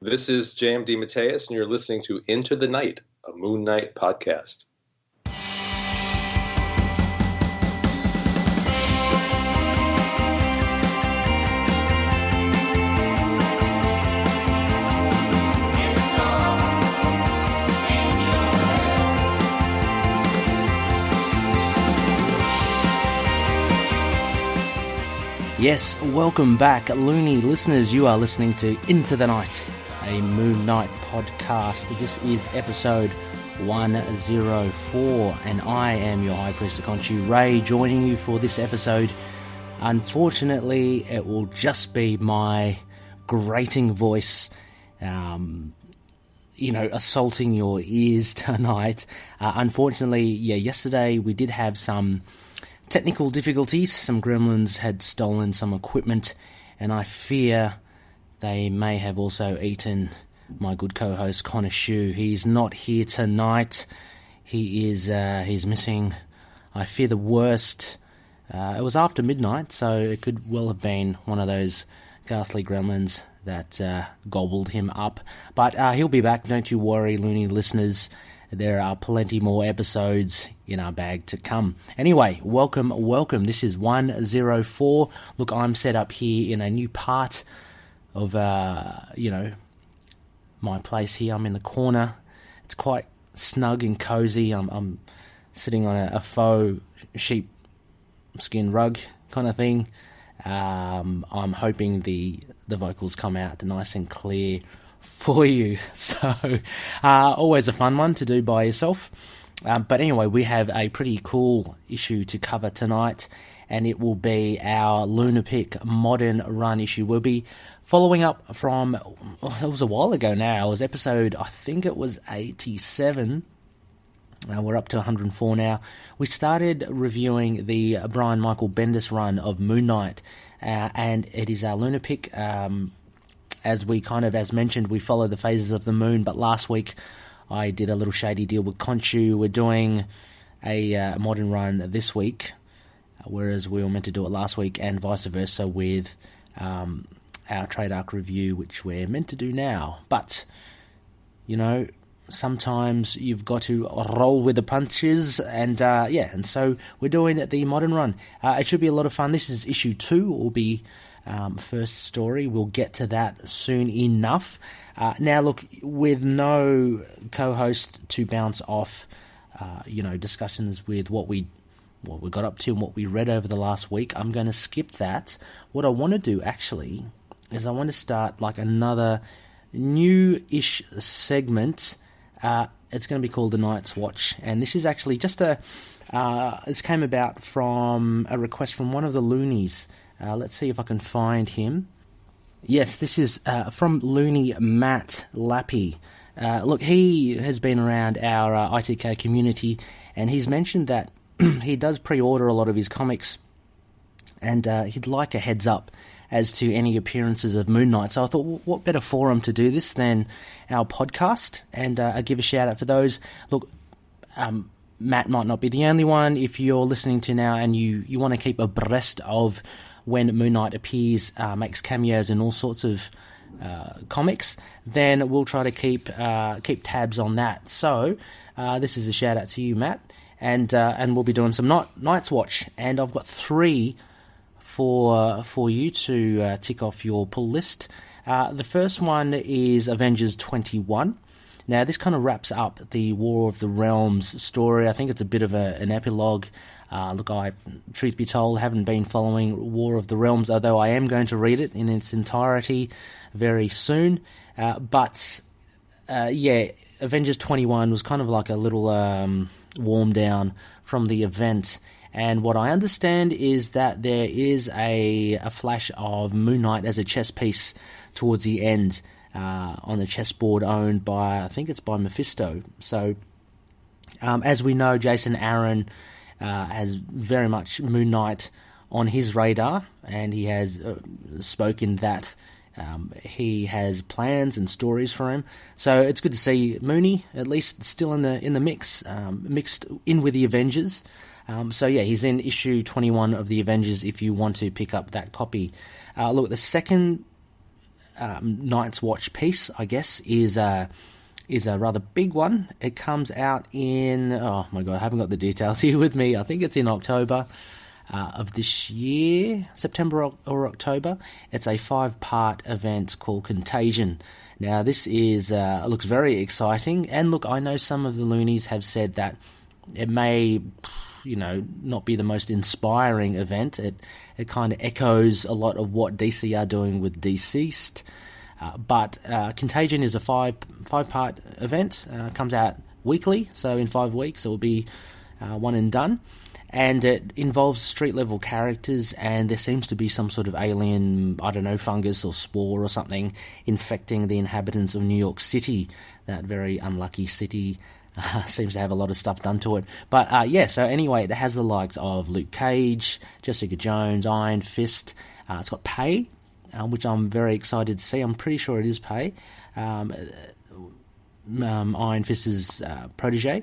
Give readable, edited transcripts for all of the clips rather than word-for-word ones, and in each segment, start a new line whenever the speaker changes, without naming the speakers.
This is JMD Mateus, and you're listening to Into the Night, a Moon Knight podcast.
Yes, welcome back, loony listeners. You are listening to Into the Night, a Moon Knight podcast. This is episode 104, and I am your High Priest of Khonshu, Ray, joining you for this episode. Unfortunately, it will just be my grating voice, assaulting your ears tonight. Unfortunately, yesterday we did have some technical difficulties. Some gremlins had stolen some equipment, and I fear they may have also eaten my good co-host Connor Shue. He's not here tonight. He's missing. I fear the worst. It was after midnight, so it could well have been one of those ghastly gremlins that gobbled him up. But he'll be back, don't you worry, loony listeners. There are plenty more episodes in our bag to come. Anyway, welcome. This is 104. Look, I'm set up here in a new part of, my place here. I'm in the corner. It's quite snug and cozy. I'm sitting on a faux sheep skin rug kind of thing. I'm hoping the vocals come out nice and clear for you. So, always a fun one to do by yourself. But anyway, we have a pretty cool issue to cover tonight, and it will be our LUNAR-PICK modern run issue. We'll be following up from, it was a while ago now, it was episode, I think it was 87. We're up to 104 now. We started reviewing the Michael Bendis run of Moon Knight, and it is our LUNAR-PICK. As mentioned, we follow the phases of the moon, but last week I did a little shady deal with Khonshu. We're doing a modern run this week, whereas we were meant to do it last week, and vice versa with our trade arc review, which we're meant to do now. But, sometimes you've got to roll with the punches, and so we're doing the modern run. It should be a lot of fun. This is issue 2, will be first story. We'll get to that soon enough. Now, look, with no co-host to bounce off, discussions with what we got up to and what we read over the last week, I'm going to skip that. What I want to do, actually, is I want to start like another new-ish segment. It's going to be called The Night's Watch, and this is actually just this came about from a request from one of the loonies. Let's see if I can find him. Yes, this is from Looney Matt Lappy. Look, he has been around our ITK community, and he's mentioned that he does pre-order a lot of his comics, and he'd like a heads up as to any appearances of Moon Knight. So I thought, what better forum to do this than our podcast? And I give a shout out for those. Look, Matt might not be the only one. If you're listening to now and you want to keep abreast of when Moon Knight appears, makes cameos in all sorts of comics, then we'll try to keep tabs on that. So this is a shout out to you, Matt, and we'll be doing some Night's Watch, and I've got 3 for you to tick off your pull list. The first one is Avengers 21. Now, this kind of wraps up the War of the Realms story. I think it's a bit of an epilogue. Look, truth be told, haven't been following War of the Realms, although I am going to read it in its entirety very soon. Avengers 21 was kind of like a little warm down from the event. And what I understand is that there is a flash of Moon Knight as a chess piece towards the end on the chessboard owned by, I think it's by Mephisto. So, as we know, Jason Aaron has very much Moon Knight on his radar, and he has spoken that he has plans and stories for him. So it's good to see Mooney at least still in the mix, mixed in with the Avengers. He's in issue 21 of the Avengers if you want to pick up that copy. Look, the second Night's Watch piece, I guess, is a rather big one. It comes out in, oh my god, I haven't got the details here with me. I think it's in October of this year, September or October. It's a 5-part event called Contagion. Now, this is looks very exciting, and look, I know some of the loonies have said that it may, not be the most inspiring event. It kind of echoes a lot of what DC are doing with Deceased. But Contagion is a 5-part event. Comes out weekly, so in 5 weeks it will be one and done. And it involves street-level characters, and there seems to be some sort of alien, I don't know, fungus or spore or something infecting the inhabitants of New York City, that very unlucky city. Seems to have a lot of stuff done to it. But so anyway, it has the likes of Luke Cage, Jessica Jones, Iron Fist. It's got Pay, which I'm very excited to see. I'm pretty sure it is Pay. Iron Fist's protege.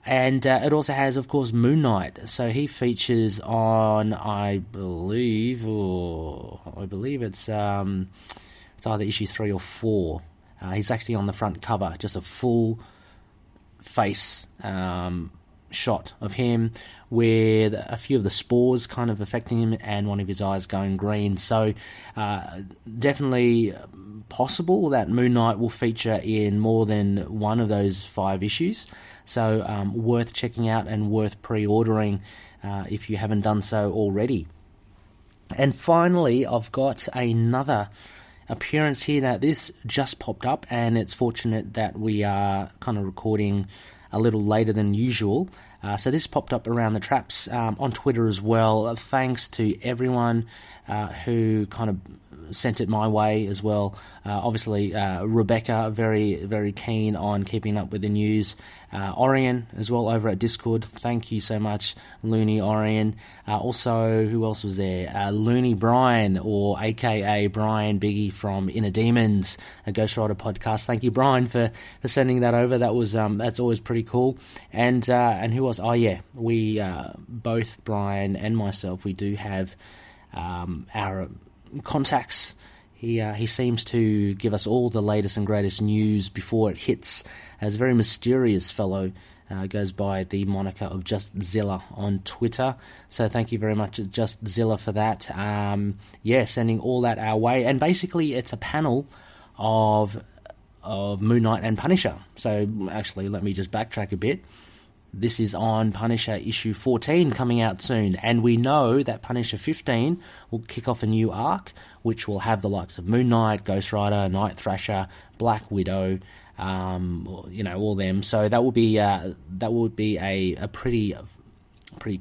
And it also has, of course, Moon Knight. So he features on, I believe it's either issue 3 or 4. He's actually on the front cover, just a full face shot of him with a few of the spores kind of affecting him and one of his eyes going green. So definitely possible that Moon Knight will feature in more than one of those 5 issues. So worth checking out and worth pre-ordering if you haven't done so already. And finally, I've got another appearance here. Now, this just popped up, and it's fortunate that we are kind of recording a little later than usual. So this popped up around the traps on Twitter as well. Thanks to everyone who kind of sent it my way as well. Obviously, Rebecca, very, very keen on keeping up with the news. Orion as well over at Discord. Thank you so much, Looney Orion. Also, who else was there? Looney Brian, or AKA Brian Biggie from Inner Demons, a Ghost Rider podcast. Thank you, Brian, for sending that over. That was that's always pretty cool. And who else? Oh yeah, we both, Brian and myself, we do have our contacts. He seems to give us all the latest and greatest news before it hits. As a very mysterious fellow, goes by the moniker of Just Zilla on Twitter. So thank you very much, Just Zilla, for that. Sending all that our way. And basically, it's a panel of Moon Knight and Punisher. So actually, let me just backtrack a bit. This is on Punisher issue 14 coming out soon, and we know that Punisher 15 will kick off a new arc, which will have the likes of Moon Knight, Ghost Rider, Night Thrasher, Black Widow, all them. So that would be a pretty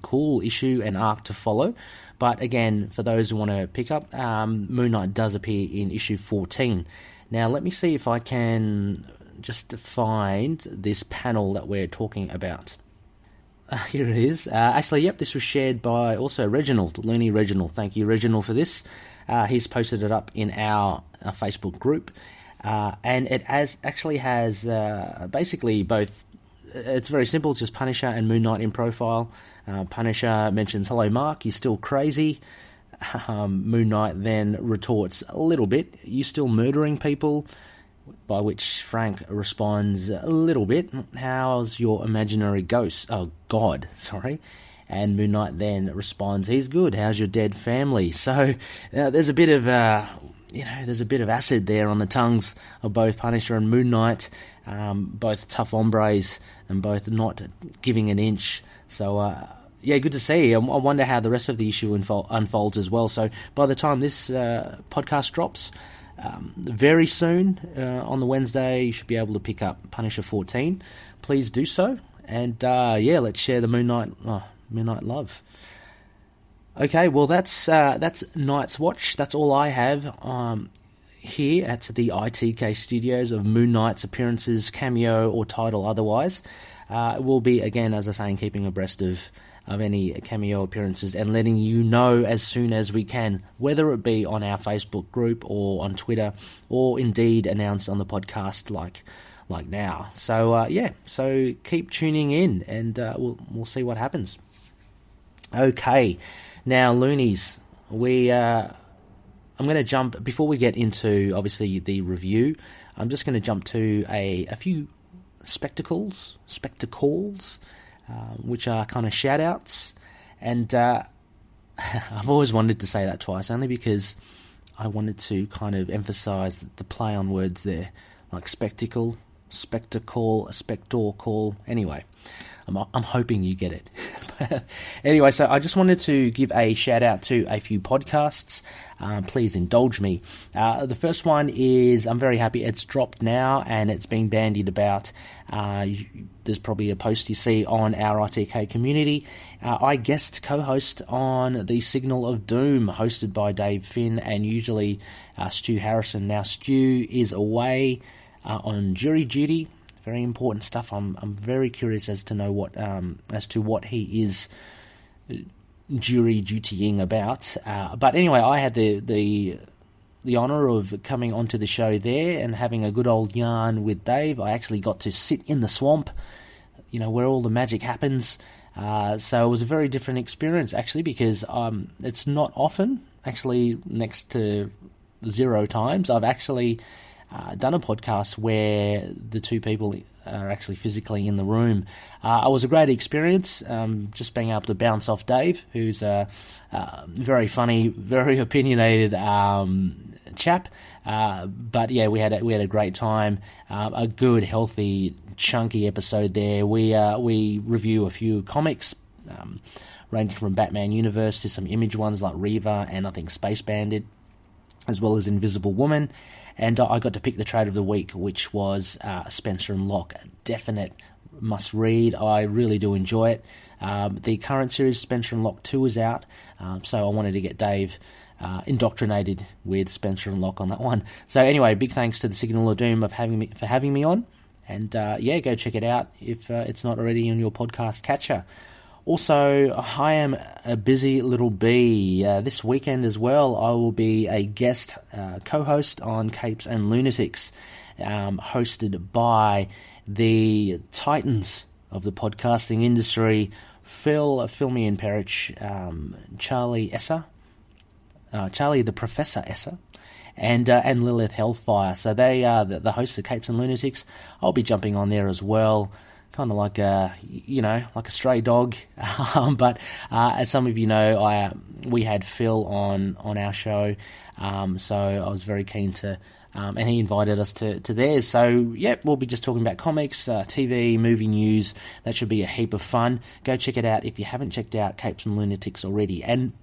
cool issue and arc to follow. But again, for those who want to pick up, Moon Knight does appear in issue 14. Now, let me see if I can just find this panel that we're talking about. Here it is. This was shared by also Reginald, Looney Reginald. Thank you, Reginald, for this. He's posted it up in our Facebook group. And it has basically both. It's very simple. It's just Punisher and Moon Knight in profile. Punisher mentions, "Hello, Marc, you're still crazy." Moon Knight then retorts a little bit, "You still murdering people?" By which Frank responds, "A little bit. How's your imaginary ghost? Oh, God, sorry." And Moon Knight then responds, "He's good. How's your dead family?" So there's a bit of acid there on the tongues of both Punisher and Moon Knight, both tough hombres and both not giving an inch. So good to see. I wonder how the rest of the issue unfolds as well. So by the time this podcast drops, very soon, on the Wednesday, you should be able to pick up Punisher 14. Please do so. And let's share the Moon Knight love. Okay, well, that's Night's Watch. That's all I have here at the ITK studios of Moon Knight's appearances, cameo or title otherwise. It will be, again, as I say, keeping abreast of any cameo appearances and letting you know as soon as we can, whether it be on our Facebook group or on Twitter, or indeed announced on the podcast like now. So so keep tuning in, and we'll see what happens. Okay, now, loonies, we I'm going to jump, before we get into, obviously, the review, I'm just going to jump to a few spectacles, which are kind of shout-outs. And I've always wanted to say that twice, only because I wanted to kind of emphasise the play on words there, like spectacle, spectacle, spectacle. Anyway, I'm hoping you get it. Anyway, so I just wanted to give a shout out to a few podcasts. Please indulge me. The first one is, I'm very happy it's dropped now and it's being bandied about. There's probably a post you see on our ITK community. I guest co-host on the Signal of Doom, hosted by Dave Finn and usually Stu Harrison. Now, Stu is away on jury duty. Very important stuff. I'm very curious as to know what he is jury dutying about. But anyway, I had the honour of coming onto the show there and having a good old yarn with Dave. I actually got to sit in the swamp, where all the magic happens. So it was a very different experience, actually, because it's not often, actually next to 0 times, I've actually done a podcast where the two people are actually physically in the room. It was a great experience, just being able to bounce off Dave, who's a very funny, very opinionated chap. But yeah, we had a great time. A good, healthy, chunky episode there. We review a few comics, ranging from Batman Universe to some Image ones like Reva and I think Space Bandit, as well as Invisible Woman. And I got to pick the trade of the week, which was Spencer and Locke. A definite must-read. I really do enjoy it. The current series, Spencer and Locke 2, is out, so I wanted to get Dave indoctrinated with Spencer and Locke on that one. So anyway, big thanks to the Signal of Doom for having me on. And go check it out if it's not already in your podcast catcher. Also, I am a busy little bee. This weekend as well, I will be a guest co-host on Capes and Lunatics, hosted by the titans of the podcasting industry, Phil Me and Perched, Charlie the Professor Esser, and Lilith Hellfire. So they are the hosts of Capes and Lunatics. I'll be jumping on there as well. Kind of like a stray dog, but as some of you know, we had Phil on our show, so I was very keen to, and he invited us to theirs. So yeah, we'll be just talking about comics, TV, movie news. That should be a heap of fun. Go check it out if you haven't checked out Capes and Lunatics already. And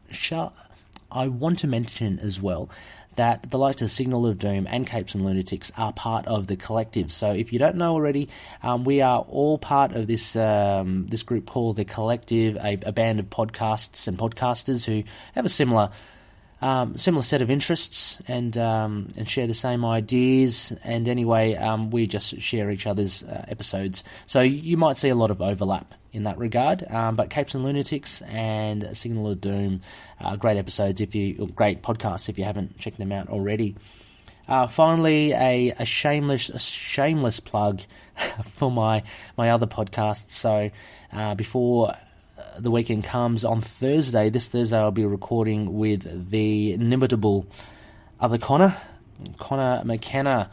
I want to mention as well that the likes of Signal of Doom and Capes and Lunatics are part of the collective. So if you don't know already, we are all part of this this group called the Collective, a band of podcasts and podcasters who have a similar set of interests and share the same ideas. And anyway, we just share each other's episodes. So you might see a lot of overlap in that regard. But Capes and Lunatics and Signal of Doom, great episodes great podcasts if you haven't checked them out already. Finally, a shameless plug for my other podcasts. So before the weekend comes, on this Thursday I'll be recording with the inimitable other Connor McKenna.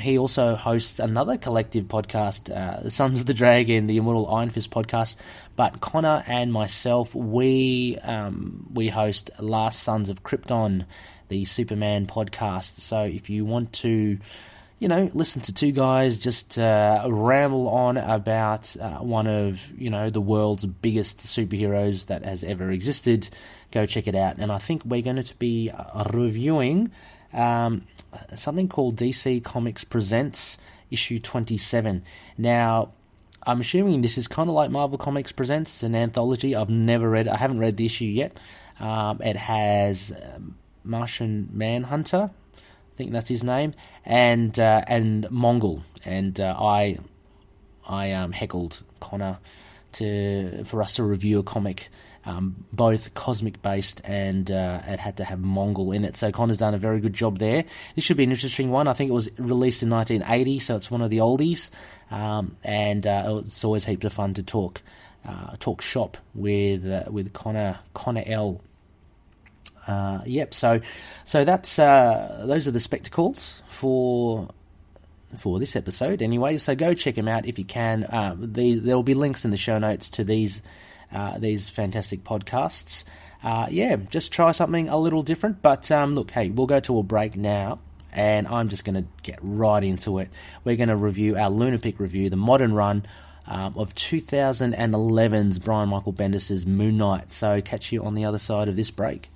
He also hosts another collective podcast, the Sons of the Dragon, the Immortal Iron Fist podcast. But Connor and myself, we host Last Sons of Krypton, the Superman podcast. So if you want to, listen to two guys just ramble on about one of, the world's biggest superheroes that has ever existed, go check it out. And I think we're going to be reviewing something called DC Comics Presents issue 27. Now, I'm assuming this is kind of like Marvel Comics Presents. It's an anthology. I haven't read the issue yet. It has Martian Manhunter, I think that's his name, and Mongol. And I heckled Connor for us to review a comic, both cosmic based and it had to have Mongol in it. So Connor's done a very good job there. This should be an interesting one. I think it was released in 1980, so it's one of the oldies. And it's always heaps of fun to talk shop with Connor L. Yep. So that's those are the spectacles for this episode. Anyway, so go check them out if you can. There will be links in the show notes to these fantastic podcasts. Just try something a little different. But look, hey, we'll go to a break now, and I'm just going to get right into it. We're going to review our LUNAR-PICK review, the modern run of 2011's Brian Michael Bendis' Moon Knight. So catch you on the other side of this break.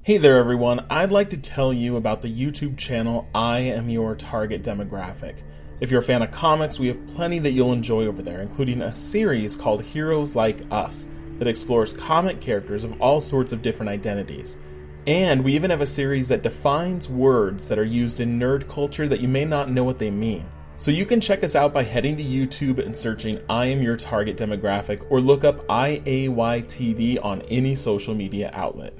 Hey there everyone, I'd like to tell you about the YouTube channel I Am Your Target Demographic. If you're a fan of comics, we have plenty that you'll enjoy over there, including a series called Heroes Like Us that explores comic characters of all sorts of different identities. And we even have a series that defines words that are used in nerd culture that you may not know what they mean. So you can check us out by heading to YouTube and searching I Am Your Target Demographic, or look up IAYTD on any social media outlet.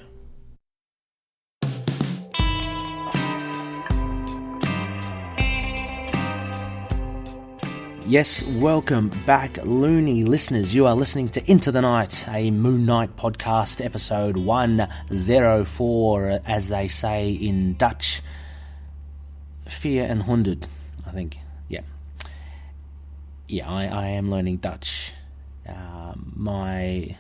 Yes, welcome back, loony listeners. You are listening to Into the Night, a Moon Knight podcast, episode 104, as they say in Dutch. 400, I think. Yeah, I am learning Dutch. My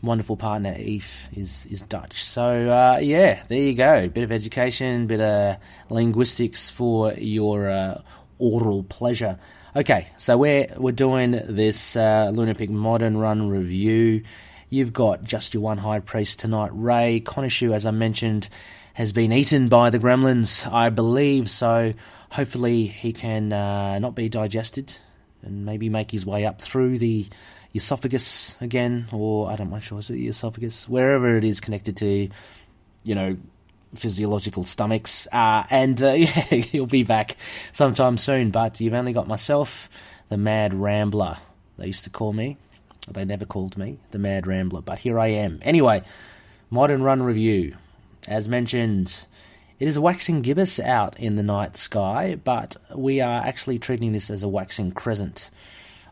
wonderful partner, Eve, is Dutch. So, there you go. Bit of education, bit of linguistics for your oral pleasure. Okay, so we're doing this LUNAR-PICK Modern Run review. You've got just your one High Priest tonight, Ray. Khonshu, as I mentioned, has been eaten by the gremlins, I believe, so hopefully he can not be digested and maybe make his way up through the esophagus again, or I'm not sure, is it the esophagus? Wherever it is connected to, physiological stomachs, he'll be back sometime soon. But you've only got myself, the Mad Rambler, they used to call me. They never called me the Mad Rambler, but here I am. Anyway, Modern Run review. As mentioned, it is a waxing gibbous out in the night sky, but we are actually treating this as a waxing crescent.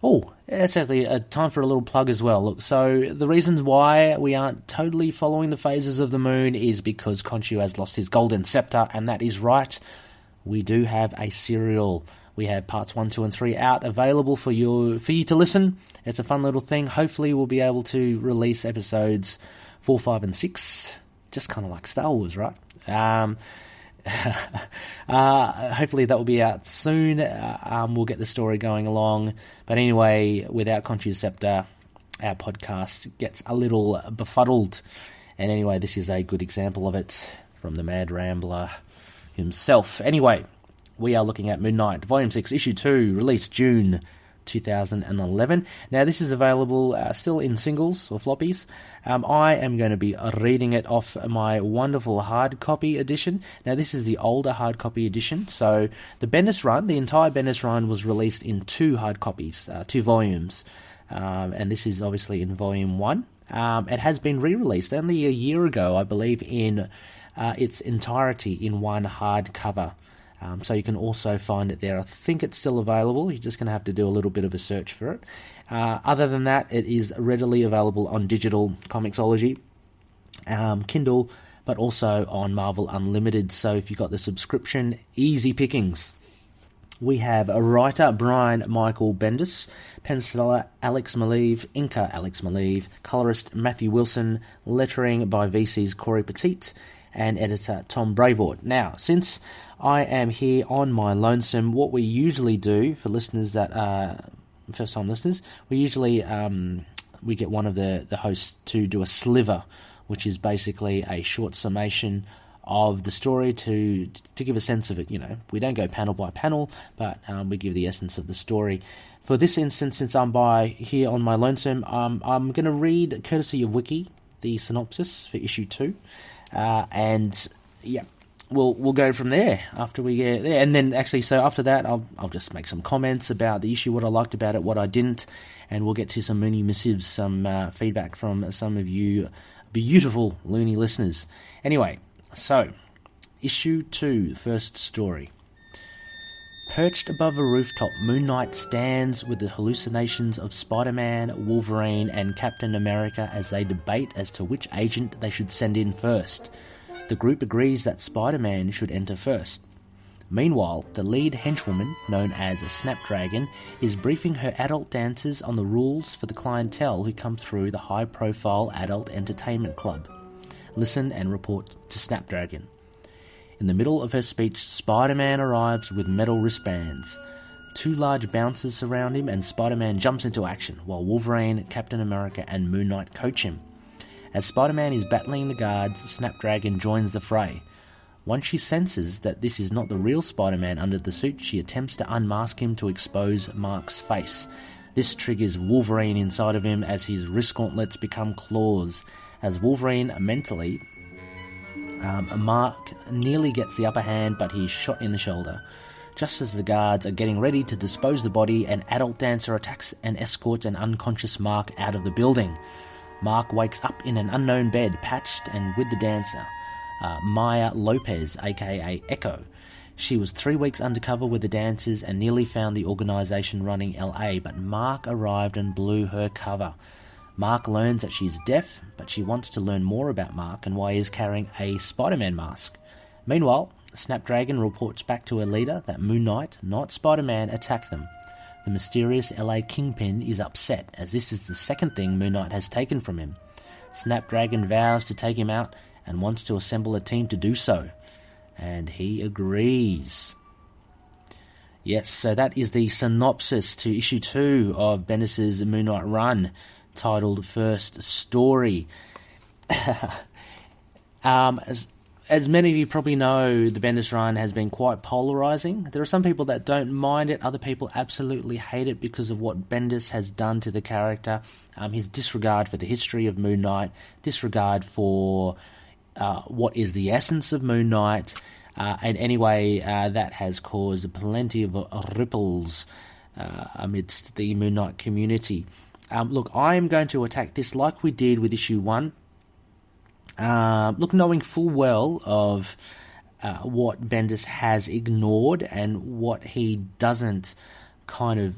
Oh, it's actually a time for a little plug as well. Look, so the reasons why we aren't totally following the phases of the moon is because Khonshu has lost his golden scepter, and that is right. We do have a serial. We have parts 1, 2, and 3 out, available for you to listen. It's a fun little thing. Hopefully we'll be able to release episodes 4, 5, and 6, just kind of like Star Wars, right? Hopefully that will be out soon. We'll get the story going along. But anyway, without Khonshu's scepter, our podcast gets a little befuddled. And anyway, this is a good example of it from the Mad Rambler himself. Anyway, we are looking at Moon Knight, Volume 6, Issue 2, released June 2011. Now, this is available still in singles or floppies. I am going to be reading it off my wonderful hard copy edition. Now, this is the older hard copy edition. So, the Bendis run, the entire Bendis run was released in 2 hard copies, 2 volumes. And this is obviously in Volume 1. It has been re-released only a year ago, I believe, in its entirety in one hardcover. So you can also find it there. I think it's still available. You're just going to have to do a little bit of a search for it. Other than that, it is readily available on digital Comixology, Kindle, but also on Marvel Unlimited. So if you've got the subscription, easy pickings. We have a writer, Brian Michael Bendis, penciler Alex Maleev, inker Alex Maleev, colorist Matthew Wilson, lettering by VC's Corey Petit, and editor Tom Brevoort. Now, since I am here on my lonesome, what we usually do for listeners that are first-time listeners, we usually we get one of the hosts to do a sliver, which is basically a short summation of the story to give a sense of it. We don't go panel by panel, but we give the essence of the story. For this instance, since I'm here on my lonesome, I'm going to read, courtesy of Wiki, the synopsis for issue 2. And yeah, we'll go from there after we get there. And then actually, so after that, I'll just make some comments about the issue, what I liked about it, what I didn't, and we'll get to some Moony missives, some feedback from some of you beautiful loony listeners. Anyway, so issue 2, first story. Perched above a rooftop, Moon Knight stands with the hallucinations of Spider-Man, Wolverine, and Captain America as they debate as to which agent they should send in first. The group agrees that Spider-Man should enter first. Meanwhile, the lead henchwoman, known as Snapdragon, is briefing her adult dancers on the rules for the clientele who come through the high-profile adult entertainment club. Listen and report to Snapdragon. In the middle of her speech, Spider-Man arrives with metal wristbands. 2 large bouncers surround him and Spider-Man jumps into action, while Wolverine, Captain America and Moon Knight coach him. As Spider-Man is battling the guards, Snapdragon joins the fray. Once she senses that this is not the real Spider-Man under the suit, she attempts to unmask him to expose Marc's face. This triggers Wolverine inside of him as his wrist gauntlets become claws. As Wolverine mentally... Marc nearly gets the upper hand, but he's shot in the shoulder. Just as the guards are getting ready to dispose the body, an adult dancer attacks and escorts an unconscious Marc out of the building. Marc wakes up in an unknown bed, patched and with the dancer, Maya Lopez, aka Echo. She was 3 weeks undercover with the dancers and nearly found the organisation running LA, but Marc arrived and blew her cover. Marc learns that she's deaf, but she wants to learn more about Marc and why he is carrying a Spider-Man mask. Meanwhile, Snapdragon reports back to her leader that Moon Knight, not Spider-Man, attacked them. The mysterious LA Kingpin is upset, as this is the second thing Moon Knight has taken from him. Snapdragon vows to take him out and wants to assemble a team to do so. And he agrees. Yes, so that is the synopsis to issue 2 of Bendis' Moon Knight run, titled First Story. As many of you probably know, the Bendis run has been quite polarizing. There are some people that don't mind it, other people absolutely hate it because of what Bendis has done to the character, his disregard for the history of Moon Knight, disregard for what is the essence of Moon Knight, and anyway, that has caused plenty of ripples amidst the Moon Knight community. Look, I am going to attack this like we did with issue 1. Knowing full well of what Bendis has ignored and what he doesn't kind of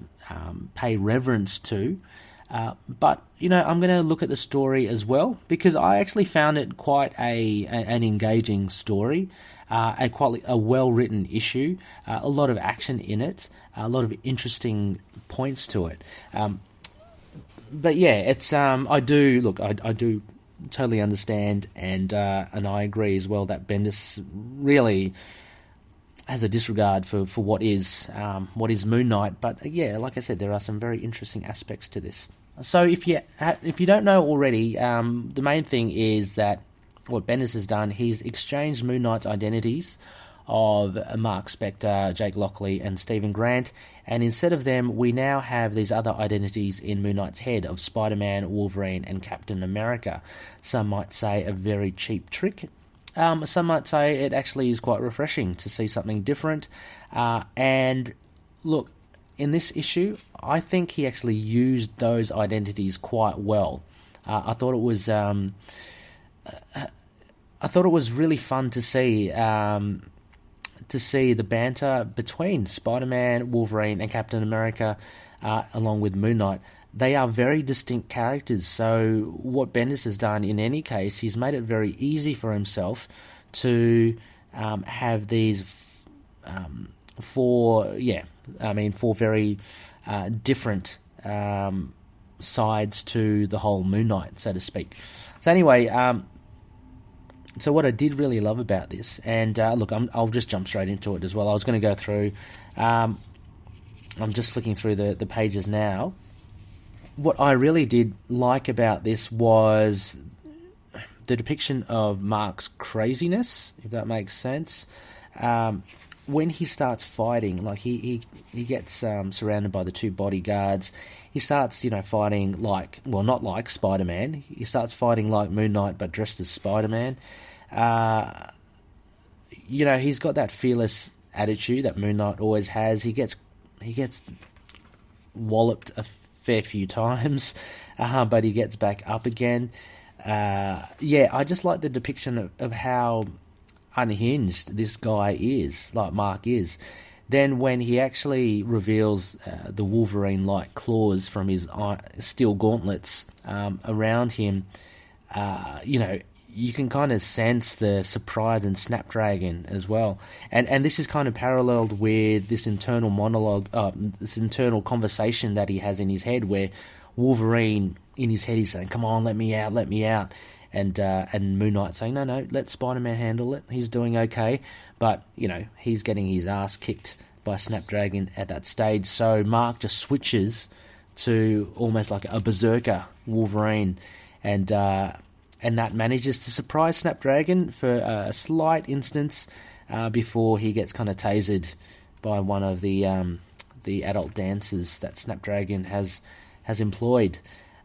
pay reverence to. But, I'm going to look at the story as well, because I actually found it quite an engaging story, quite a well-written issue, a lot of action in it, a lot of interesting points to it. But yeah, it's I do totally understand, and I agree as well that Bendis really has a disregard for what is Moon Knight. But yeah, like I said, there are some very interesting aspects to this. So if you don't know already, the main thing is that what Bendis has done, he's exchanged Moon Knight's identities of Marc Spector, Jake Lockley, and Stephen Grant, and instead of them, we now have these other identities in Moon Knight's head of Spider-Man, Wolverine, and Captain America. Some might say a very cheap trick. Some might say it actually is quite refreshing to see something different. And look, in this issue, I think he actually used those identities quite well. I thought it was really fun to see the banter between Spider-Man, Wolverine, and Captain America, along with Moon Knight. They are very distinct characters, so what Bendis has done in any case, he's made it very easy for himself to have these four very different sides to the whole Moon Knight, so to speak. So anyway, so what I did really love about this, and look, I'll just jump straight into it as well. I was going to go through, I'm just flicking through the pages now. What I really did like about this was the depiction of Marc's craziness, if that makes sense. When he starts fighting, like he gets surrounded by the 2 bodyguards, he starts, fighting not like Spider-Man. He starts fighting like Moon Knight, but dressed as Spider-Man. He's got that fearless attitude that Moon Knight always has. He gets walloped a fair few times, but he gets back up again. I just like the depiction of how unhinged this guy is, like Marc is. then when he actually reveals the Wolverine-like claws from his steel gauntlets around him, you can kind of sense the surprise in Snapdragon as well. And this is kind of paralleled with this internal monologue, this internal conversation that he has in his head, where Wolverine, in his head, he's saying, "Come on, let me out, let me out." And Moon Knight saying, no, let Spider-Man handle it. He's doing okay. But, he's getting his ass kicked by Snapdragon at that stage. So Marc just switches to almost like a berserker Wolverine. And that manages to surprise Snapdragon for a slight instance before he gets kind of tasered by one of the adult dancers that Snapdragon has employed.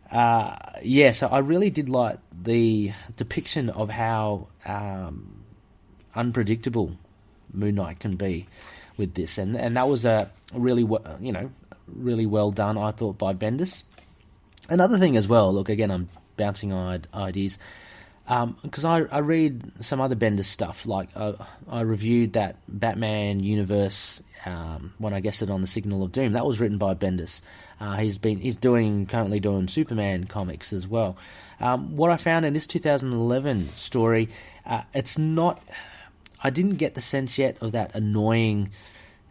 So I really did like the depiction of how unpredictable Moon Knight can be with this, and that was a really well done, I thought, by Bendis. Another thing as well, look, again, I'm bouncing ideas, because I read some other Bendis stuff, like I reviewed that Batman universe when I guessed it on the Signal of Doom. That was written by Bendis. He's currently doing Superman comics as well. What I found in this 2011 story, it's not. I didn't get the sense yet of that annoying,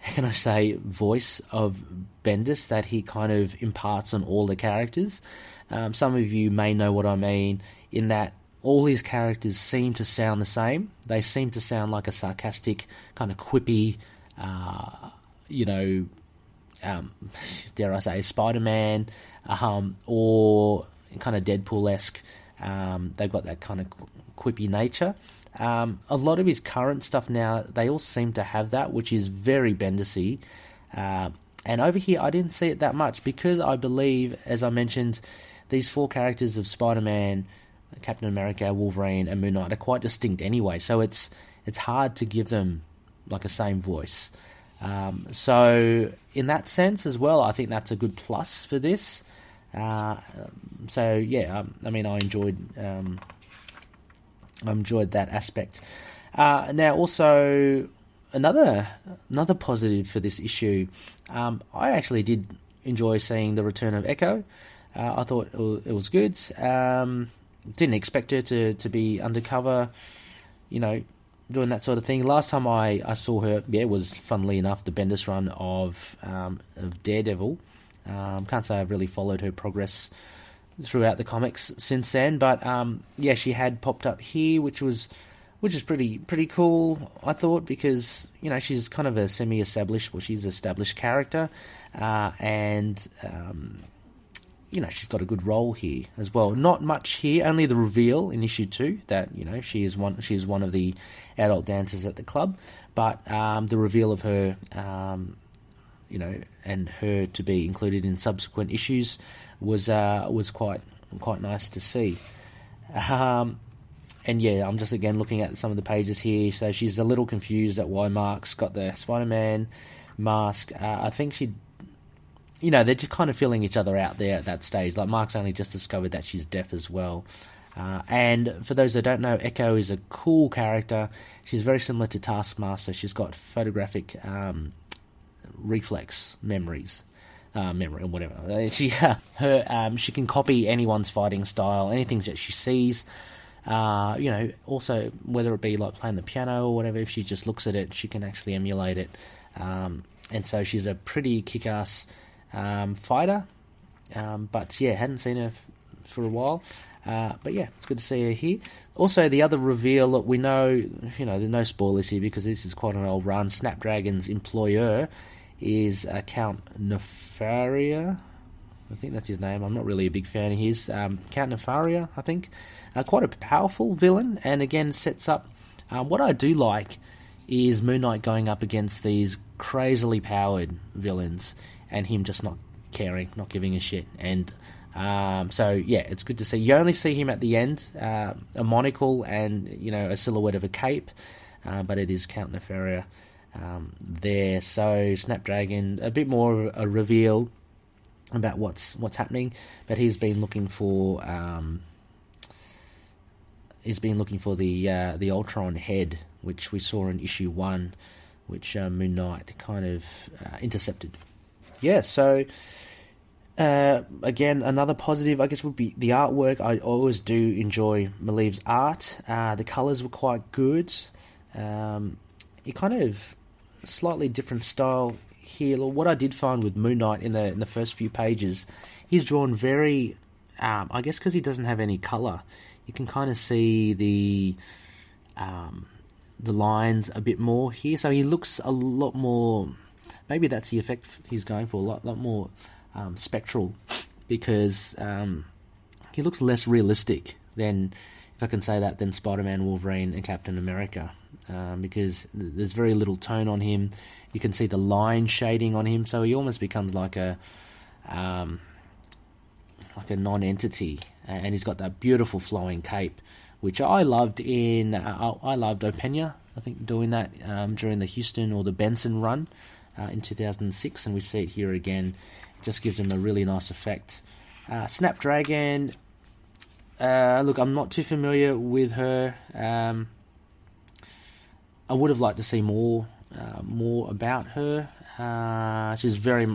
how can I say, voice of Bendis that he kind of imparts on all the characters. Some of you may know what I mean, in that all his characters seem to sound the same. They seem to sound like a sarcastic, kind of quippy, dare I say, Spider-Man, or kind of Deadpool-esque. They've got that kind of quippy nature. A lot of his current stuff now, they all seem to have that, which is very Bendis-y. And over here, I didn't see it that much, because I believe, as I mentioned, these four characters of Spider-Man, Captain America, Wolverine, and Moon Knight are quite distinct anyway, so it's hard to give them like a same voice. So in that sense as well, I think that's a good plus for this. I enjoyed that aspect. Now also another positive for this issue, I actually did enjoy seeing the return of Echo. I thought it was good. Didn't expect her to be undercover, doing that sort of thing. Last time I saw her, was funnily enough the Bendis run of Daredevil. Can't say I've really followed her progress throughout the comics since then, but she had popped up here, which is pretty cool, I thought, because she's kind of a semi-established, she's an established character, and she's got a good role here as well. Not much here, only the reveal in issue 2 that she's one of the adult dancers at the club, but the reveal of her, and her to be included in subsequent issues was quite nice to see. I'm just again looking at some of the pages here. So she's a little confused at why Marc's got the Spider-Man mask. I think they're just kind of feeling each other out there at that stage. Like, Marc's only just discovered that she's deaf as well. And for those that don't know, Echo is a cool character. She's very similar to Taskmaster. She's got photographic reflex memory or whatever. She can copy anyone's fighting style, anything that she sees. Also, whether it be like playing the piano or whatever, if she just looks at it, she can actually emulate it. And so she's a pretty kick-ass fighter, but hadn't seen her for a while, but it's good to see her here. Also, the other reveal that we know, there's no spoilers here because this is quite an old run. Snapdragon's employer is Count Nefaria. I think that's his name. I'm not really a big fan of his. Count Nefaria, I think. Quite a powerful villain, and again sets up what I do like is Moon Knight going up against these crazily powered villains, and him just not caring, not giving a shit. And it's good to see. You only see him at the end, a monocle and a silhouette of a cape, but it is Count Nefaria there. So Snapdragon, a bit more of a reveal about what's happening, but he's been looking for the Ultron head, which we saw in issue 1 which Moon Knight kind of intercepted. Yeah, so again, another positive, I guess, would be the artwork. I always do enjoy Maleev's art. The colours were quite good. It kind of slightly different style here. What I did find with Moon Knight in the first few pages, he's drawn very, I guess because he doesn't have any colour, you can kind of see the lines a bit more here. So he looks a lot more, maybe that's the effect he's going for, a lot more spectral, because he looks less realistic than, if I can say that, than Spider-Man, Wolverine, and Captain America, because there's very little tone on him. You can see the line shading on him, so he almost becomes like a non-entity, and he's got that beautiful flowing cape, which I loved in. I loved Opena, I think, doing that during the Houston or the Benson run in 2006, and we see it here again. It just gives him a really nice effect. Snapdragon. Look, I'm not too familiar with her. I would have liked to see more about her. She's very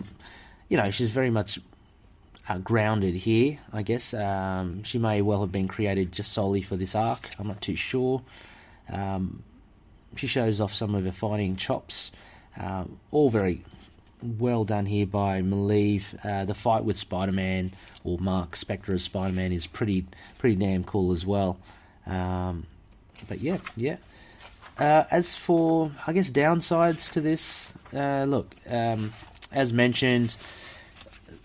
much grounded here, I guess. She may well have been created just solely for this arc. I'm not too sure. She shows off some of her fighting chops. All very well done here by Maleev. The fight with Spider-Man, or Marc Spector as Spider-Man, is pretty damn cool as well. But yeah. As for, I guess, downsides to this, look, as mentioned,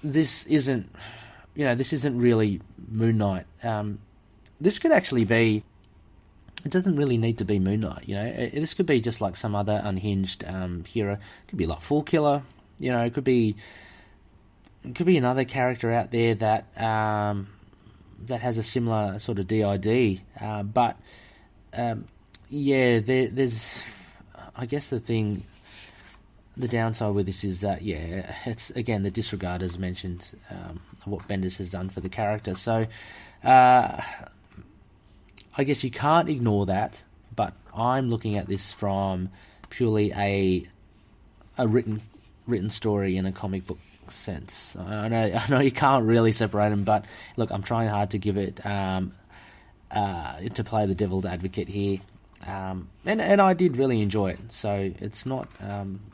this isn't really Moon Knight. This could actually be. It doesn't really need to be Moon Knight. This could be just like some other unhinged hero. It could be like Fool Killer. It could be another character out there that has a similar sort of DID. There's. I guess the downside with this is that, it's, again, the disregard, as mentioned, of what Bendis has done for the character. So, I guess you can't ignore that, but I'm looking at this from purely a written story in a comic book sense. I know you can't really separate them, but look, I'm trying hard to give it to play the devil's advocate here. And I did really enjoy it, so it's not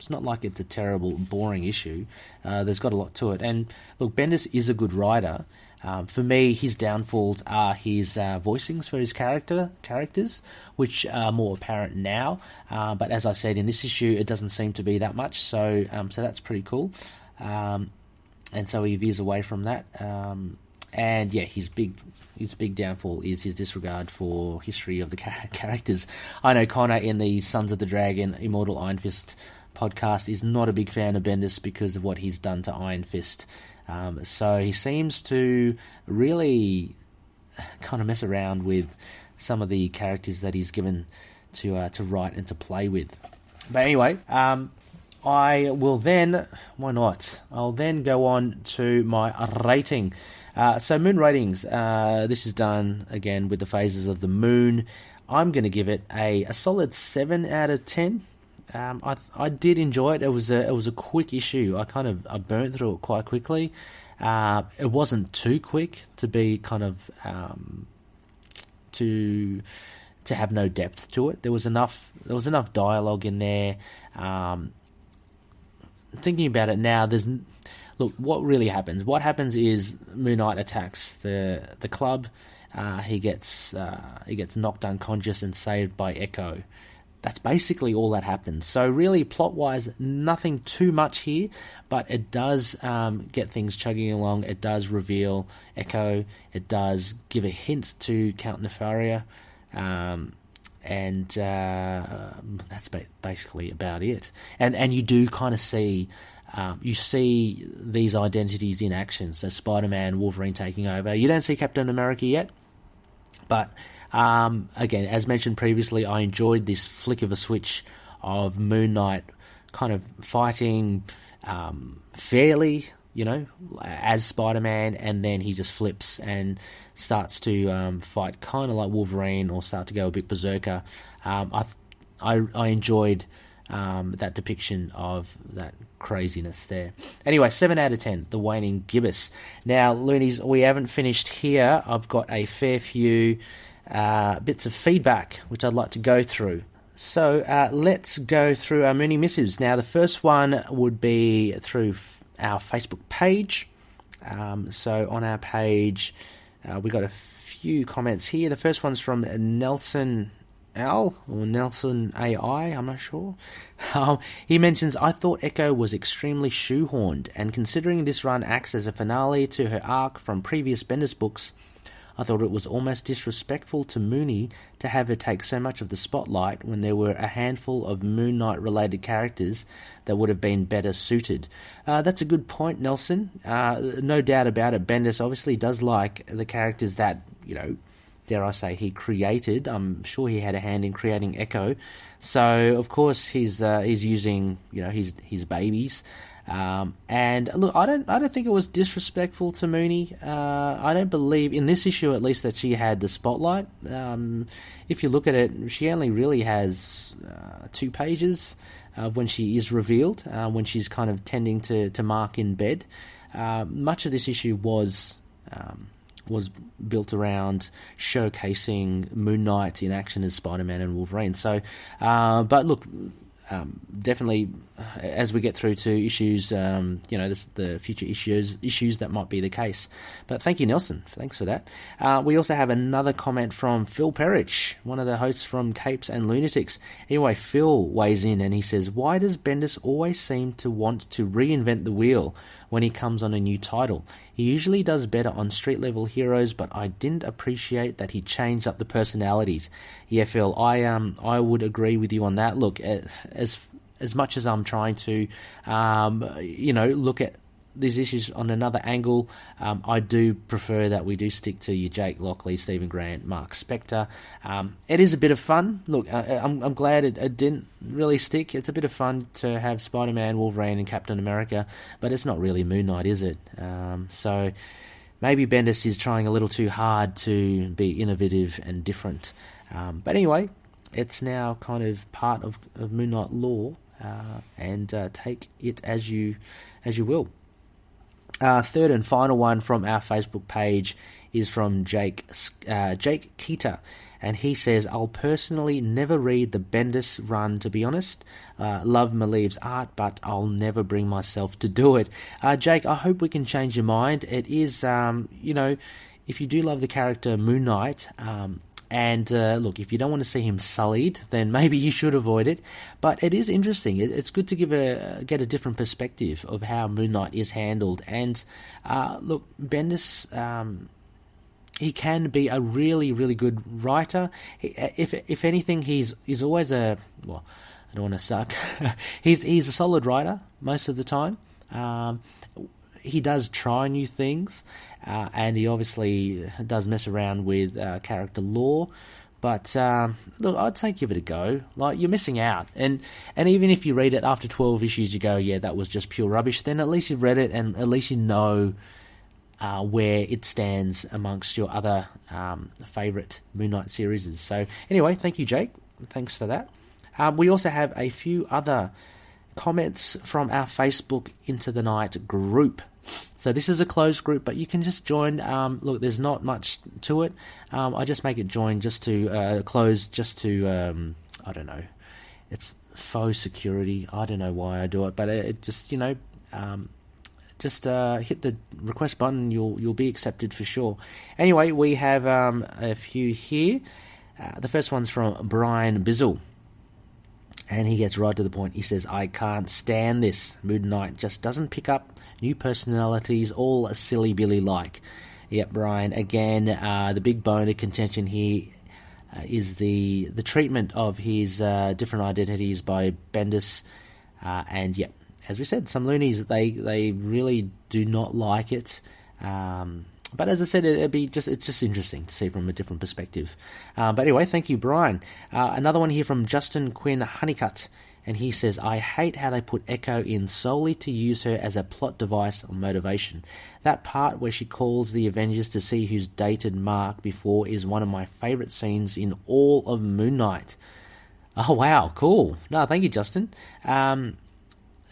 like it's a terrible, boring issue. There's got a lot to it, and look, Bendis is a good writer. For me, his downfalls are his voicings for his characters, which are more apparent now. But as I said, in this issue, it doesn't seem to be that much, so that's pretty cool. And so he veers away from that. And yeah, his big downfall is his disregard for history of the characters. I know Connor in the Sons of the Dragon, Immortal Iron Fist podcast is not a big fan of Bendis because of what he's done to Iron Fist. So he seems to really kind of mess around with some of the characters that he's given to write and to play with. But anyway, I will then, why not? I'll then go on to my rating. So moon ratings, this is done again with the phases of the moon. I'm going to give it a solid 7 out of 10. I did enjoy it. It was a quick issue. I burnt through it quite quickly. It wasn't too quick to be kind of to have no depth to it. There was enough dialogue in there. Thinking about it now, look, what really happens? What happens is Moon Knight attacks the club. He gets knocked unconscious and saved by Echo. That's basically all that happens. So really, plot-wise, nothing too much here, but it does get things chugging along. It does reveal Echo. It does give a hint to Count Nefaria. And that's basically about it. And you do kind of see... you see these identities in action. So Spider-Man, Wolverine taking over. You don't see Captain America yet, but again, as mentioned previously, I enjoyed this flick of a switch of Moon Knight kind of fighting fairly, as Spider-Man, and then he just flips and starts to fight kind of like Wolverine, or start to go a bit berserker. I enjoyed that depiction of that craziness there. Anyway, 7 out of 10, The Waning Gibbous. Now, Loonies, we haven't finished here. I've got a fair few bits of feedback which I'd like to go through. So let's go through our Mooney missives. Now, the first one would be through our Facebook page. So on our page, we got a few comments here. The first one's from Nelson L, or Nelson AI, I'm not sure. He mentions, I thought Echo was extremely shoehorned, and considering this run acts as a finale to her arc from previous Bendis books, I thought it was almost disrespectful to Mooney to have her take so much of the spotlight when there were a handful of Moon Knight-related characters that would have been better suited. That's a good point, Nelson. No doubt about it, Bendis obviously does like the characters that, you know, dare I say, he created. I'm sure he had a hand in creating Echo. So, of course, he's using, you know, his babies. And look, I don't think it was disrespectful to Mooney. I don't believe, in this issue at least, that she had the spotlight. If you look at it, she only really has 2 pages when she is revealed, when she's kind of tending to Marc in bed. Much of this issue was built around showcasing Moon Knight in action as Spider-Man and Wolverine. So, but look, definitely, as we get through to issues, the future issues that might be the case. But thank you, Nelson. Thanks for that. We also have another comment from Phil Perched, one of the hosts from Capes and Lunatics. Anyway, Phil weighs in and he says, why does Bendis always seem to want to reinvent the wheel when he comes on a new title? He usually does better on street-level heroes, but I didn't appreciate that he changed up the personalities. Yeah, Phil, I would agree with you on that. Look, as much as I'm trying to, look at these issues on another angle, I do prefer that we do stick to your Jake Lockley, Stephen Grant, Mark Spector. It is a bit of fun. Look, I'm glad it didn't really stick. It's a bit of fun to have Spider-Man, Wolverine, and Captain America, but it's not really Moon Knight, is it? So maybe Bendis is trying a little too hard to be innovative and different. But anyway, it's now kind of part of Moon Knight lore, and take it as you will. Third and final one from our Facebook page is from Jake Keita, and he says, I'll personally never read the Bendis run, to be honest. Love Maleev's art, but I'll never bring myself to do it. Jake, I hope we can change your mind. It is, if you do love the character Moon Knight, and look, if you don't want to see him sullied, then maybe you should avoid it. But it is interesting. It's good to get a different perspective of how Moon Knight is handled. And look, Bendis, he can be a really, really good writer. If anything, he's always I don't want to suck. he's a solid writer most of the time. He does try new things, and he obviously does mess around with character lore. But look, I'd say give it a go. Like, you're missing out, and even if you read it after 12 issues, you go, yeah, that was just pure rubbish. Then at least you've read it, and at least you know where it stands amongst your other favourite Moon Knight series. So anyway, thank you, Jake. Thanks for that. We also have a few other comments from our Facebook Into the Night group. So this is a closed group, but you can just join. Look, there's not much to it. I just make it join just to close, just to, I don't know. It's faux security. I don't know why I do it, but it just, just hit the request button. You'll be accepted for sure. Anyway, we have a few here. The first one's from Brian Bizzle. And he gets right to the point. He says, I can't stand this. Moon Knight just doesn't pick up new personalities, all silly Billy like. Yep, Brian, again, the big bone of contention here is the treatment of his different identities by Bendis. And yep, as we said, some loonies, they really do not like it. But as I said, it's just interesting to see from a different perspective. But anyway, thank you, Brian. Another one here from Justin Quinn Honeycutt, and he says, I hate how they put Echo in solely to use her as a plot device or motivation. That part where she calls the Avengers to see who's dated Marc before is one of my favourite scenes in all of Moon Knight. Oh, wow, cool. No, thank you, Justin. I'm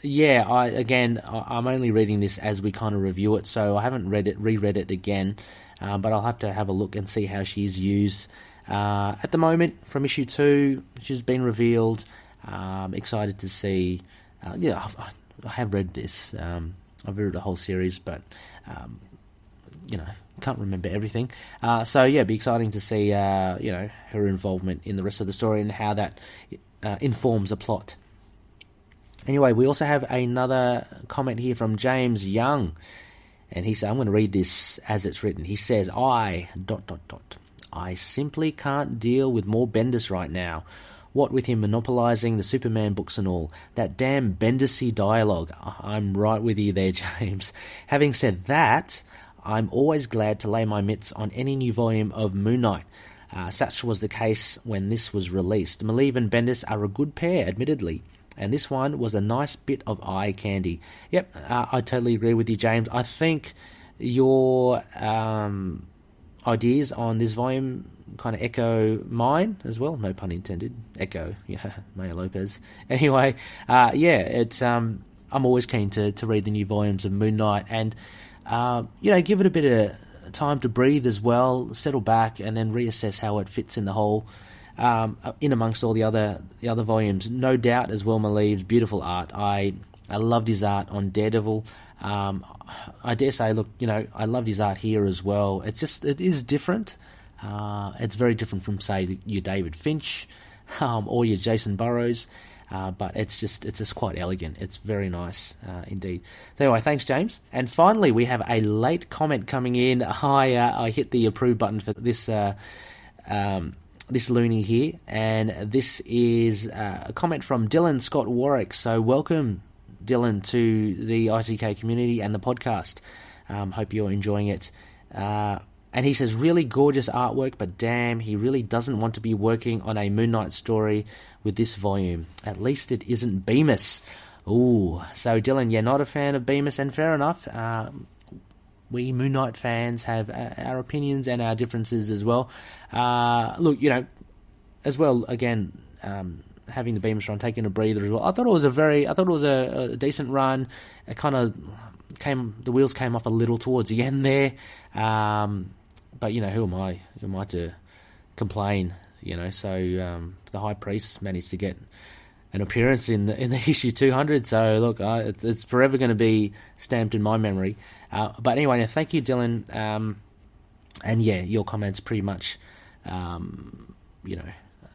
only reading this as we kind of review it, so I haven't reread it again, but I'll have to have a look and see how she's used. At the moment, from issue 2, she's been revealed. Excited to see. I have read this. I've read the whole series, but can't remember everything. It'd be exciting to see her involvement in the rest of the story and how that informs the plot. Anyway, we also have another comment here from James Young, and he said, I'm going to read this as it's written. He says, I simply can't deal with more Bendis right now. What with him monopolising the Superman books and all. That damn Bendis-y dialogue. I'm right with you there, James. Having said that, I'm always glad to lay my mitts on any new volume of Moon Knight. Such was the case when this was released. Maleev and Bendis are a good pair, admittedly, and this one was a nice bit of eye candy. Yep, I totally agree with you, James. I think your ideas on this volume kind of echo mine as well. No pun intended. Echo, Maya Lopez. Anyway, I'm always keen to read the new volumes of Moon Knight and give it a bit of time to breathe as well, settle back, and then reassess how it fits in the whole, in amongst all the other volumes. No doubt as well, Maleev's beautiful art. I loved his art on Daredevil. I dare say, I loved his art here as well. It is different. It's very different from, say, your David Finch or your Jason Burrows. But it's just quite elegant. It's very nice indeed. So anyway, thanks, James. And finally, we have a late comment coming in. I hit the approve button for this this loony here, and this is a comment from Dylan Scott Warwick. So welcome, Dylan, to the ICK community and the podcast. Hope you're enjoying it. And he says, really gorgeous artwork, but damn, he really doesn't want to be working on a Moon Knight story with this volume. At least it isn't Bemis. Ooh, so Dylan, you're not a fan of Bemis, and fair enough. We Moon Knight fans have our opinions and our differences as well. Look, as well, again, having the Bemis run, taking a breather as well. I thought it was a decent run. It kind of the wheels came off a little towards the end there. But who am I? Who am I to complain? So the High Priest managed to get an appearance in the issue 200. So look, it's forever going to be stamped in my memory. But anyway, thank you, Dylan. And yeah, your comments pretty much,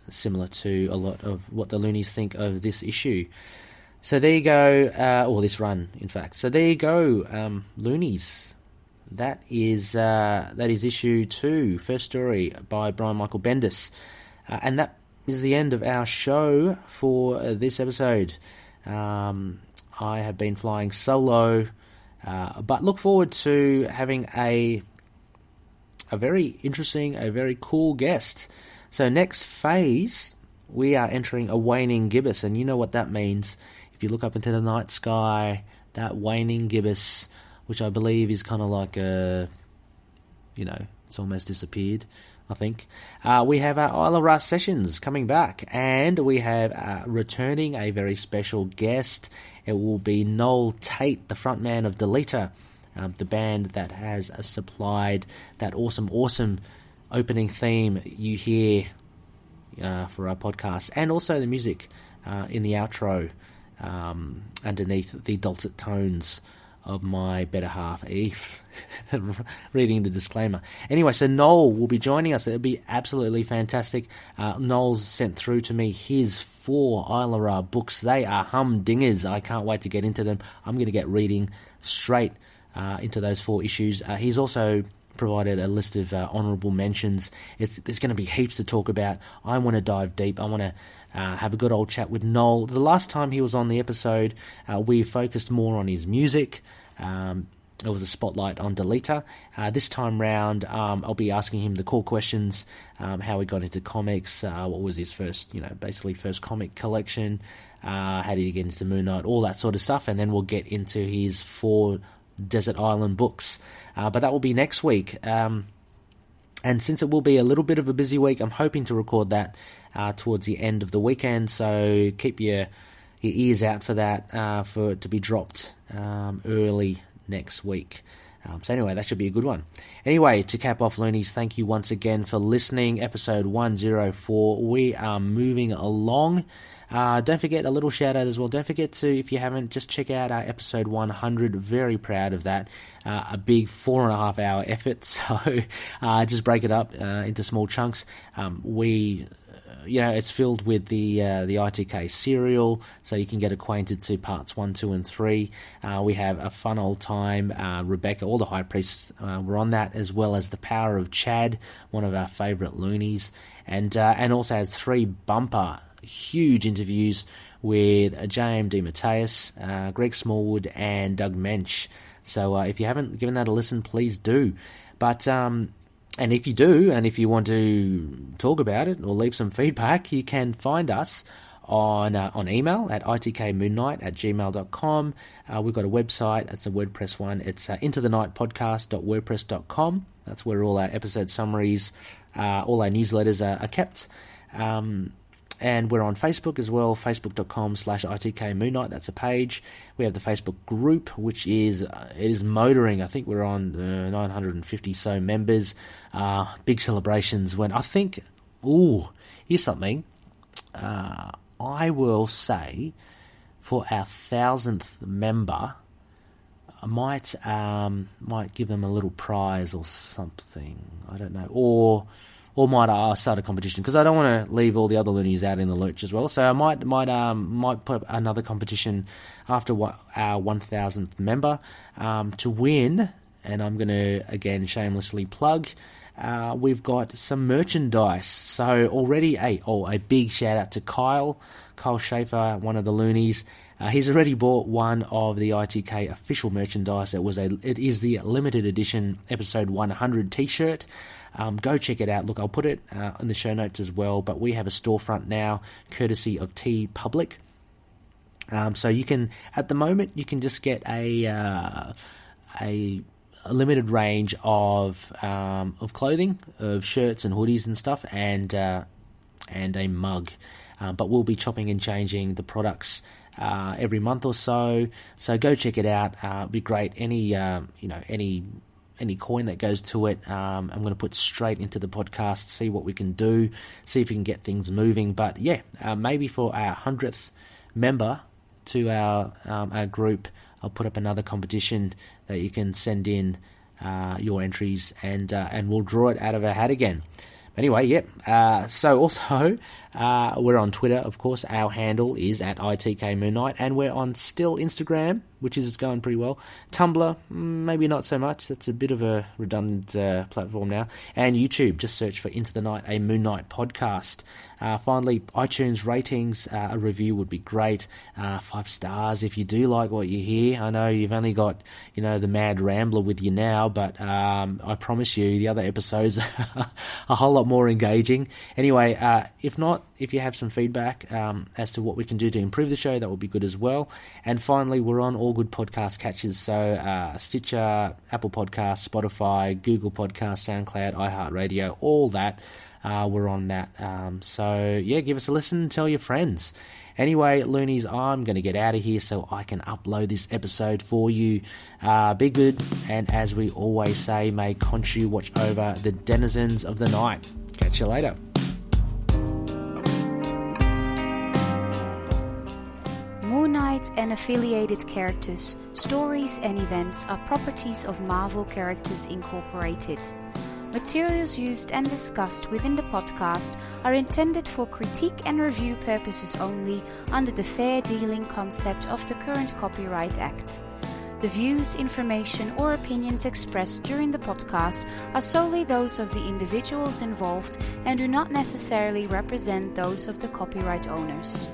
similar to a lot of what the loonies think of this issue. So there you go, or this run, in fact. So there you go, loonies. That is issue 2, first story by Brian Michael Bendis. And that is the end of our show for this episode. I have been flying solo, but look forward to having a very interesting, a very cool guest. So next phase, we are entering a waning gibbous, and you know what that means. If you look up into the night sky, that waning gibbous, which I believe is kind of like it's almost disappeared, I think. We have our Isle of Rust sessions coming back, and we have returning a very special guest. It will be Noel Tate, the frontman of Deleta, the band that has supplied that awesome opening theme you hear for our podcast, and also the music in the outro underneath the dulcet tones of my better half, Eve, reading the disclaimer. Anyway, so Noel will be joining us. It'll be absolutely fantastic. Noel's sent through to me his 4 Isle of Ra books. They are humdingers. I can't wait to get into them. I'm going to get reading straight into those 4 issues. He's also provided a list of honourable mentions. There's going to be heaps to talk about. I want to dive deep. I want to have a good old chat with Noel. The last time he was on the episode, we focused more on his music. It was a spotlight on Deleta. This time round, I'll be asking him the core questions, how he got into comics, what was his first comic collection, how did he get into Moon Knight, all that sort of stuff, and then we'll get into his 4 Desert Island books. But that will be next week. And since it will be a little bit of a busy week, I'm hoping to record that towards the end of the weekend. So keep your ears out for that, for it to be dropped early next week. So anyway, that should be a good one. Anyway, to cap off, Loonies, thank you once again for listening. Episode 104. We are moving along. Don't forget a little shout out as well. Don't forget to, if you haven't, just check out our episode 100. Very proud of that. A big 4.5 hour effort. So just break it up into small chunks. It's filled with the ITK serial, so you can get acquainted to parts 1, 2, and 3. We have a fun old time. Rebecca, all the high priests were on that, as well as the power of Chad, one of our favourite loonies, and also has 3 bumper huge interviews with J.M. DeMatteis, Greg Smallwood, and Doug Mensch. So if you haven't given that a listen, please do. But and if you do, and if you want to talk about it or leave some feedback, you can find us on email at itkmoonnight@gmail.com. We've got a website. It's a WordPress one. It's intothenightpodcast.wordpress.com. That's where all our episode summaries, all our newsletters are kept. And we're on Facebook as well, facebook.com/itkmoonnight. That's a page. We have the Facebook group, which is motoring. I think we're on 950 so members. Big celebrations when I think. Ooh, here's something. I will say, for our 1,000th member, I might give them a little prize or something. I don't know, or might start a competition, because I don't want to leave all the other loonies out in the lurch as well. So I might put up another competition after our 1,000th member to win. And I'm going to again shamelessly plug. We've got some merchandise. So already a big shout out to Kyle Schaefer, one of the loonies. He's already bought one of the ITK official merchandise. It is the limited edition episode 100 t-shirt. Go check it out. Look, I'll put it in the show notes as well. But we have a storefront now, courtesy of T Public. So you can, at the moment, you can just get a limited range of clothing, of shirts and hoodies and stuff, and a mug. But we'll be chopping and changing the products every month or so. So go check it out. It'd be great. Any coin that goes to it, I'm going to put straight into the podcast, see what we can do, see if we can get things moving. But yeah, maybe for our 100th member to our group, I'll put up another competition that you can send in your entries, and we'll draw it out of our hat again. Anyway, yep. So also, we're on Twitter, of course. Our handle is at ITKMoonnight, and we're on still Instagram, which is going pretty well. Tumblr, maybe not so much. That's a bit of a redundant platform now. And YouTube, just search for Into the Night, a Moon Knight podcast. Finally, iTunes ratings, a review would be great. 5 stars if you do like what you hear. I know you've only got, the Mad Rambler with you now, but I promise you the other episodes are a whole lot more engaging. Anyway, if not, if you have some feedback as to what we can do to improve the show, that would be good as well. And finally, we're on all good podcast catches, so Stitcher, Apple Podcasts, Spotify, Google Podcasts, SoundCloud, iHeartRadio, all that. We're on that. So yeah, give us a listen, tell your friends. Anyway, loonies, I'm going to get out of here so I can upload this episode for you. Be good, and as we always say, may Khonshu watch over the denizens of the night. Catch you later.
Moon Knight and affiliated characters, stories and events are properties of Marvel Characters Incorporated. Materials used and discussed within the podcast are intended for critique and review purposes only under the fair dealing concept of the current Copyright Act. The views, information or opinions expressed during the podcast are solely those of the individuals involved and do not necessarily represent those of the copyright owners.